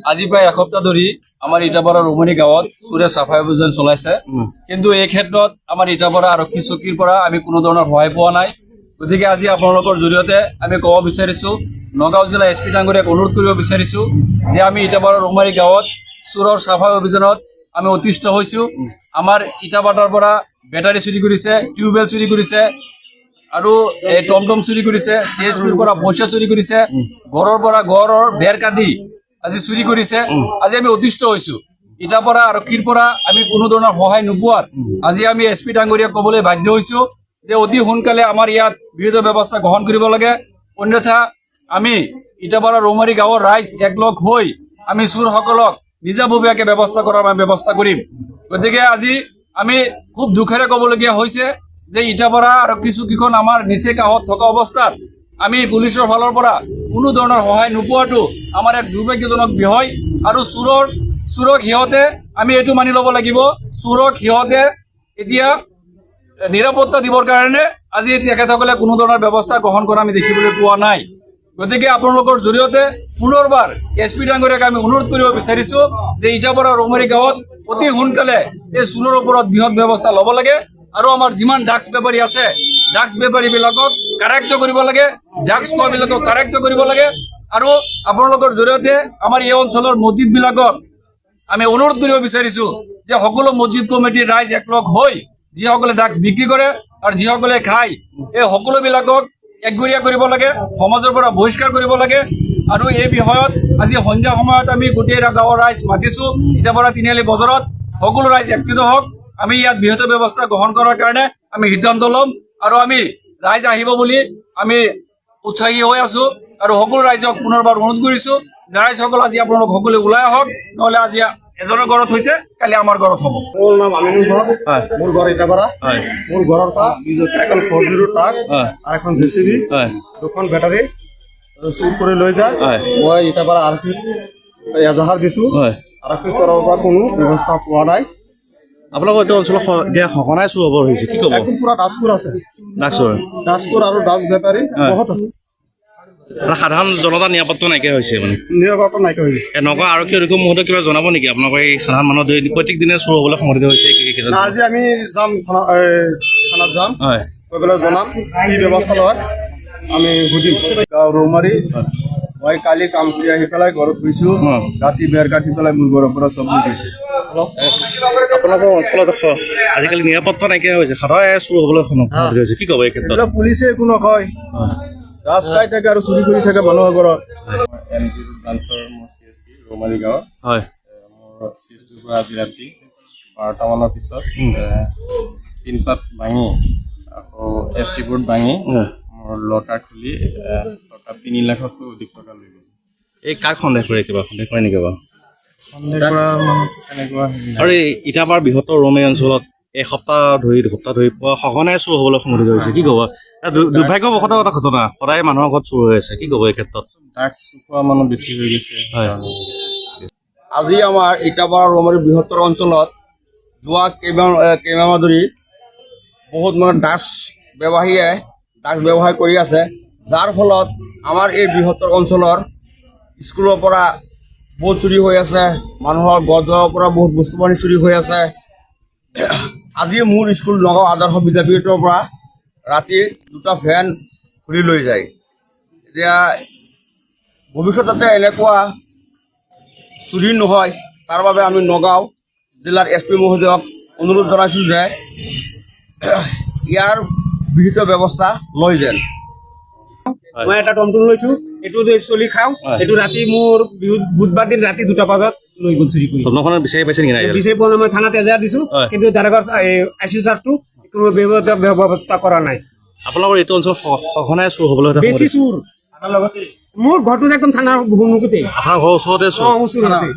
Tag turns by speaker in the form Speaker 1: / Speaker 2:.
Speaker 1: আজি প্ৰায় এসপ্তাহ ধৰি আমাৰ ইটাপাৰা ৰুমনি গাঁৱত চোৰে চাফাই অভিযান চলাইছে। কিন্তু এই ক্ষেত্ৰত আমাৰ ইটাপাৰা আৰক্ষী চকীৰ পৰা আমি কোনো ধৰণৰ সহায় পোৱা নাই। গতিকে আজি আপোনালোকৰ জৰিয়তে আমি ক'ব বিচাৰিছোঁ, নগাঁও জিলা SP ডাঙৰীয়াক অনুৰোধ কৰিব বিচাৰিছোঁ যে আমি ইটাপাৰা ৰুমনি গাঁৱত চোৰৰ চাফাই অভিযানত আমি অতিষ্ঠ হৈছোঁ। আমাৰ ইটাপাটাৰ পৰা বেটাৰী চুৰি কৰিছে, টিউবৱেল চুৰি কৰিছে আৰু এই টমটম চুৰি কৰিছে, CSPৰ পৰা পইচা চুৰি কৰিছে, ঘৰৰ পৰা ঘৰৰ বেৰ কাটি আজি চুৰি কৰিছে। আজি আমি অতিষ্ঠ হৈছোঁ। ইটাপাৰা আৰক্ষীৰ পৰা আমি কোনো ধৰণৰ সহায় নোপোৱাত আজি আমি SP ডাঙৰীয়াক ক'বলৈ বাধ্য হৈছোঁ যে অতি সোনকালে আমাৰ ইয়াত বিহিত ব্যৱস্থা গ্ৰহণ কৰিব লাগে। অন্যথা আমি ইটাপাৰা ৰৌমাৰী গাঁৱৰ ৰাইজ একলগ হৈ আমি চোৰসকলক নিজাববীয়াকৈ ব্যৱস্থা কৰাৰ আমি ব্যৱস্থা কৰিম। গতিকে আজি আমি খুব দুখেৰে ক'বলগীয়া হৈছে যে ইটাপাৰা আৰক্ষী চকীখন আমাৰ নিচেই কাষত থকা অৱস্থাত আমি পুলিচৰ ফালৰ পৰা কোনো ধৰণৰ সহায় নোপোৱাটো আমাৰ এক দুৰ্ভাগ্যজনক বিষয়। আৰু চোৰক সিহঁতে আমি এইটো মানি ল'ব লাগিব, চোৰক সিহঁতে এতিয়া নিৰাপত্তা দিবৰ কাৰণে আজি তেখেতসকলে কোনো ধৰণৰ ব্যৱস্থা গ্ৰহণ কৰা আমি দেখিবলৈ পোৱা নাই। গতিকে আপোনালোকৰ জৰিয়তে পুনৰবাৰ SP ডাঙৰীয়াক আমি অনুৰোধ কৰিব বিচাৰিছোঁ যে ইটাপাৰা ৰৌমাৰী গাঁৱত অতি সোনকালে এই চোৰৰ ওপৰত বৃহৎ ব্যৱস্থা ল'ব লাগে আৰু আমাৰ যিমান ড্ৰাগছ বেপাৰী আছে, ড্ৰাগছ বেপাৰীবিলাকক কাৰেক্ট কৰিব লাগে, ড্ৰাগছ খোৱাবিলাকক কাৰেক্ট কৰিব লাগে। আৰু আপোনালোকৰ জৰিয়তে আমাৰ এই অঞ্চলৰ মছজিদবিলাকক আমি অনুৰোধ কৰিব বিচাৰিছোঁ যে সকলো মছজিদ কমিটিৰ ৰাইজ একলগ হৈ যিসকলে ড্ৰাগছ বিক্ৰী কৰে আৰু যিসকলে খায় এই সকলোবিলাকক একগৰীয়া কৰিব লাগে, সমাজৰ পৰা বহিষ্কাৰ কৰিব লাগে। আৰু এই বিষয়ত আজি সন্ধিয়া সময়ত আমি গোটেই গাঁৱৰ ৰাইজ মাতিছোঁ। ইটাপাৰা তিনিআলি বজাৰত সকলো ৰাইজ একত্ৰিত হওক, আমি ইয়াত বৃহৎ ব্যৱস্থা গ্ৰহণ কৰাৰ কাৰণে আমি সিদ্ধান্ত ল'ম আৰু আমি ৰাইজ আহিব বুলি আমি উৎসাহী হৈ আছোঁ। আৰু সকলো ৰাইজক পুনৰবাৰ অনুৰোধ কৰিছোঁ যে ৰাইজসকল আজি আপোনালোক সকলোৱে ওলাই আহক, নহ'লে আজি এজনৰ ঘৰত হৈছে কালি আমাৰ ঘৰত হ'ব।
Speaker 2: মোৰ নাম আমিনুল হক, মোৰ ঘৰ ইটাপাৰা। মোৰ ঘৰৰ পৰা এখন 4-0 ট্ৰাক আৰু এখন JCB, দুখন বেটাৰী চুৰ কৰি লৈ যায়। মই ইটাপাৰা আৰক্ষীক এজাহাৰ দিছোঁ। আৰক্ষীৰ তৰফৰ পৰা কোনো ব্যৱস্থা পোৱা নাই।
Speaker 3: আপোনালোকৰ এইটো অঞ্চলত সঘনাই চুৰ হ'ব হৈছে, কি ক'ব?
Speaker 2: একদম পুৰা ডাচপুৰ আছে, ডাচপুৰ আৰু ডাচ বেপাৰী বহুত আছে।
Speaker 3: সাধাৰণ জনতা নিৰাপত্তা নাইকিয়া হৈছে, মানে
Speaker 2: নিৰাপত্তা নাইকিয়া হৈ গৈছে।
Speaker 3: নগাঁও আৰক্ষী অধীক্ষক মহোদয় কিবা জনাব নেকি আপোনালোকৰ এই সাধাৰণ মানুহ প্ৰত্যেক দিনে চুৰ হ'বলৈ সংঘটিত হৈছে?
Speaker 2: আজি আমি যাম থানাত যাম, গৈ পেলাই জনাম কি ব্যৱস্থা লয় আমি সুধিম। ৰৌমাৰী মই কালি কাম কৰি আহি পেলাই ঘৰত গৈছোঁ, ৰাতি বেৰ কাটি পেলাই মোৰ ঘৰৰ পৰা চব লৈ গৈছে।
Speaker 3: আপোনালোকৰ অঞ্চলত আজিকালি নিৰাপত্তা নাইকিয়া হৈছে, সদায় চুৰ হ'বলৈ সংঘটিত হৈছে, কি ক'ব এই ক্ষেত্ৰত?
Speaker 2: পুলিচে একো নকয়, ৰাজ খাই থাকে আৰু চুৰি কৰি থাকে মানুহৰ ঘৰত। ৰৌমাৰী গাঁৱত মোৰ চিজটোৰ পৰা আজি ৰাতি 12টামানৰ পিছত টিনপাত ভাঙি আকৌ AC বোৰ্ড ভাঙি মোৰ লকাৰ খুলি টকা 3 লাখতকৈ অধিক টকা লৈ গ'ল।
Speaker 3: এই কাক সন্দেহ কৰে, কিবা সন্দেহ কৰে নেকি বাৰু?
Speaker 2: সন্দেহ কৰা মানুহটো কেনেকুৱা?
Speaker 3: আৰু এই ইটাপাৰ বৃহত্তৰ ৰৌমাৰী অঞ্চলত দুসপ্তাহ ধৰি সঘনাই চুৰ হ'বলৈ সংঘটিত হৈছে, কি ক'ব? দুৰ্ভাগ্যবশতঃ এটা ঘটনা, সদায় মানুহৰ ঘৰত চুৰ হৈ আছে, কি ক'ব এই ক্ষেত্ৰত?
Speaker 2: ড্ৰাগছ খোৱা মানুহ বেছি হৈ গৈছে।
Speaker 4: আজি আমাৰ ইটাপাৰা ৰৌমাৰী বৃহত্তৰ অঞ্চলত যোৱা কেইমাহ ধৰি বহুত মানে ড্ৰাগছ ব্যৱসায়ীয়ে ড্ৰাগছ ব্যৱসায় কৰি আছে, যাৰ ফলত আমাৰ এই বৃহত্তৰ অঞ্চলৰ স্কুলৰ পৰা বহুত চুৰি হৈ আছে, মানুহৰ গছৰ পৰা বহুত বস্তু বাহিনী চুৰি হৈ আছে। আজি মোৰ স্কুল নগাঁও আদৰ্শ বিদ্যাপীঠৰ পৰা ৰাতি 2টা ভেন ঘূৰি লৈ যায়। এতিয়া ভৱিষ্যতে এনেকুৱা চুৰি নহয়, তাৰ বাবে আমি নগাঁও জিলাৰ SP মহোদয়ক অনুৰোধ জনাইছোঁ যে ইয়াৰ বিহিত ব্যৱস্থা লয় যেন।
Speaker 5: মই এটা টমটম লৈছোঁ, এইটো চলি খাওঁ, এইটো ৰাতি মোৰ বুধবাৰ দিন ৰাতি 2টা বজাত লৈ গ'ল চুৰি কৰি।
Speaker 3: টমটমখন বিচাৰি পাইছে নেকি?
Speaker 5: বিচাৰি পোৱা নাই, মই থানাত এজাহাৰ দিছোঁ, কিন্তু দাৰোগাৰ IC ছাৰটো কোনো ব্যৱস্থা কৰা নাই।
Speaker 3: আপোনালোকৰ এইটো অঞ্চলত সঘনাই চুৰ হ'বলৈ
Speaker 5: বেছি চুৰ, মোৰ ঘৰটো একদম থানাৰ সন্মুখতে,
Speaker 3: আপোনাৰ ঘৰৰ ওচৰতে চুৰ?
Speaker 5: ওচৰতে।